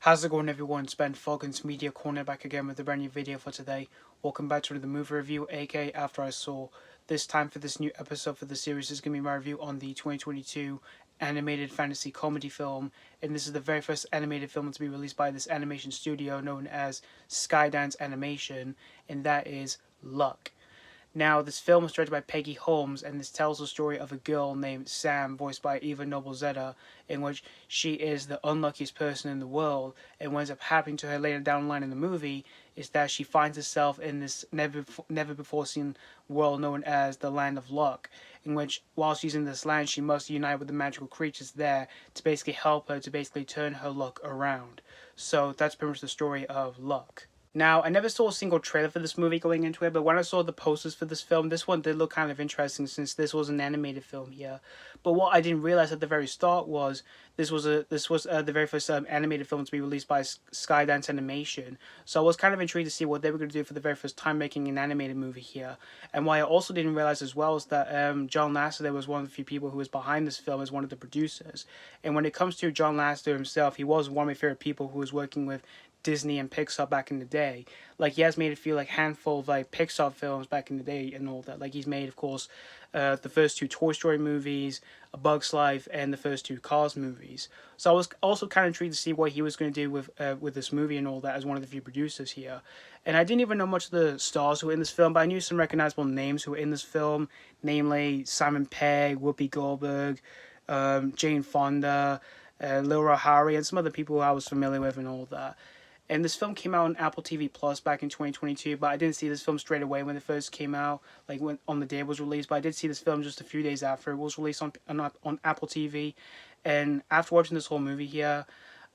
How's it going, everyone? It's Ben Foggins Media Corner back again with a brand new video for today. Welcome back to the movie review, aka After I Saw. This time for this new episode for the series is going to be my review on the 2022 animated fantasy comedy film, and this is the very first animated film to be released by this animation studio known as Skydance Animation, and that is Luck. Now, this film was directed by Peggy Holmes, and this tells the story of a girl named Sam, voiced by Noblezada, in which she is the unluckiest person in the world, and what ends up happening to her later down the line in the movie is that she finds herself in this never before seen world known as the Land of Luck, in which while she's in this land, she must unite with the magical creatures there to basically help her to basically turn her luck around. So that's pretty much the story of Luck. Now, I never saw a single trailer for this movie going into it, but when I saw the posters for this film, this one did look kind of interesting since this was an animated film here. But what I didn't realize at the very start was this was the very first animated film to be released by Skydance Animation. So I was kind of intrigued to see what they were going to do for the very first time making an animated movie here. And what I also didn't realize as well is that John Lasseter was one of the few people who was behind this film as one of the producers. And when it comes to John Lasseter himself, he was one of my favorite people who was working with Disney and Pixar back in the day. Like, he has made a few like handful of like Pixar films back in the day and all that. Like, he's made, of course, the first two Toy Story movies, A Bug's Life, and the first two Cars movies. So I was also kind of intrigued to see what he was going to do with this movie and all that as one of the few producers here. And I didn't even know much of the stars who were in this film, but I knew some recognizable names who were in this film, namely Simon Pegg, Whoopi Goldberg, Jane Fonda, Howery, and some other people who I was familiar with and all that. And this film came out on Apple TV Plus back in 2022, but I didn't see this film straight away when it first came out, like when on the day it was released. But I did see this film just a few days after it was released on Apple TV. And after watching this whole movie here,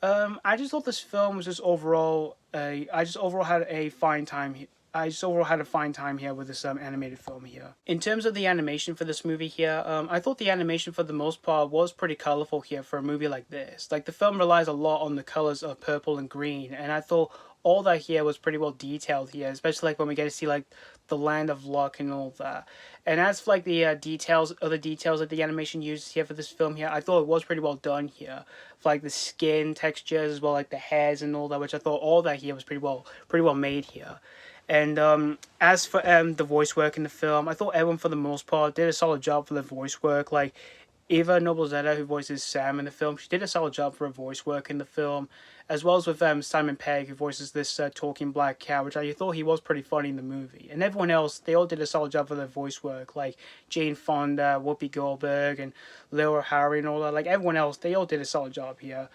I just thought this film was just overall, I just overall had a fine time. I just overall had a fine time here with this animated film here. In terms of the animation for this movie here, I thought the animation for the most part was pretty colorful here for a movie like this. Like, the film relies a lot on the colors of purple and green, and I thought all that here was pretty well detailed here, especially like when we get to see like the Land of Luck and all that. And as for like the other details that the animation uses here for this film here, I thought it was pretty well done here. For like the skin textures as well, like the hairs and all that, which I thought all that here was pretty well made here. And as for the voice work in the film, I thought everyone for the most part did a solid job for the voice work. Like, Eva Noblezada, who voices Sam in the film, she did a solid job for her voice work in the film, as well as with Simon Pegg, who voices this talking black cat, which I thought he was pretty funny in the movie. And everyone else, they all did a solid job for their voice work, like Jane Fonda, Whoopi Goldberg, and Howery and all that. Like, everyone else, they all did a solid job here.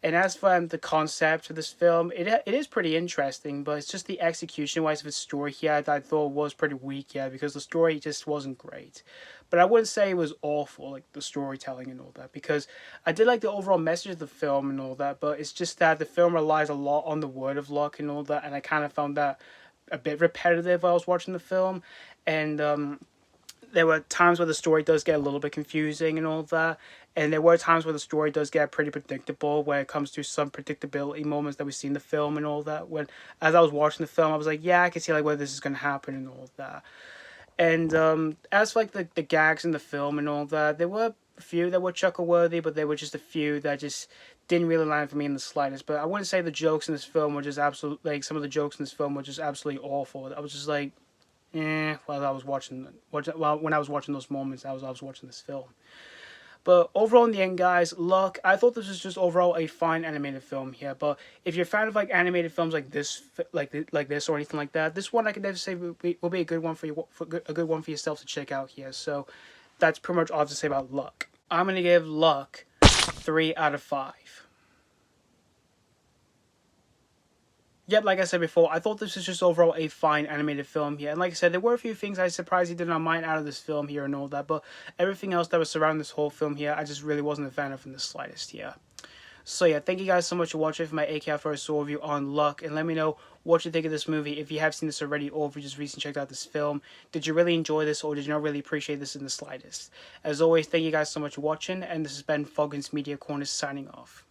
And as for the concept of this film, it is pretty interesting, but it's just the execution-wise of the story here that I thought was pretty weak, yeah, because the story just wasn't great. But I wouldn't say it was awful, like the storytelling and all that, because I did like the overall message of the film and all that, but it's just that the film relies a lot on the word of luck and all that, and I kind of found that a bit repetitive while I was watching the film, and there were times where the story does get a little bit confusing and all that, and there were times where the story does get pretty predictable when it comes to some predictability moments that we see in the film and all that. When, as I was watching the film, I was like, yeah, I can see like where this is going to happen and all that. And as for like the gags in the film and all that, there were a few that were chuckle-worthy, but there were just a few that just didn't really land for me in the slightest. But I wouldn't say the jokes in this film were just absolutely, like, some of the jokes in this film were just absolutely awful. I was just like, while I was watching, when I was watching those moments, I was watching this film. But overall, in the end, guys, Luck, I thought this was just overall a fine animated film here. But if you're a fan of like animated films like this, like this or anything like that, this one I could definitely say will be a good one for you, a good one for yourself to check out here. So that's pretty much all I have to say about Luck. I'm gonna give Luck 3 out of 5. Yep, like I said before, I thought this was just overall a fine animated film here. And like I said, there were a few things I surprisingly did not mind out of this film here and all that. But everything else that was surrounding this whole film here, I just really wasn't a fan of in the slightest here. So yeah, thank you guys so much for watching for my AK First Soul review on Luck. And let me know what you think of this movie, if you have seen this already or if you just recently checked out this film. Did you really enjoy this or did you not really appreciate this in the slightest? As always, thank you guys so much for watching. And this has been Foggins Media Corner signing off.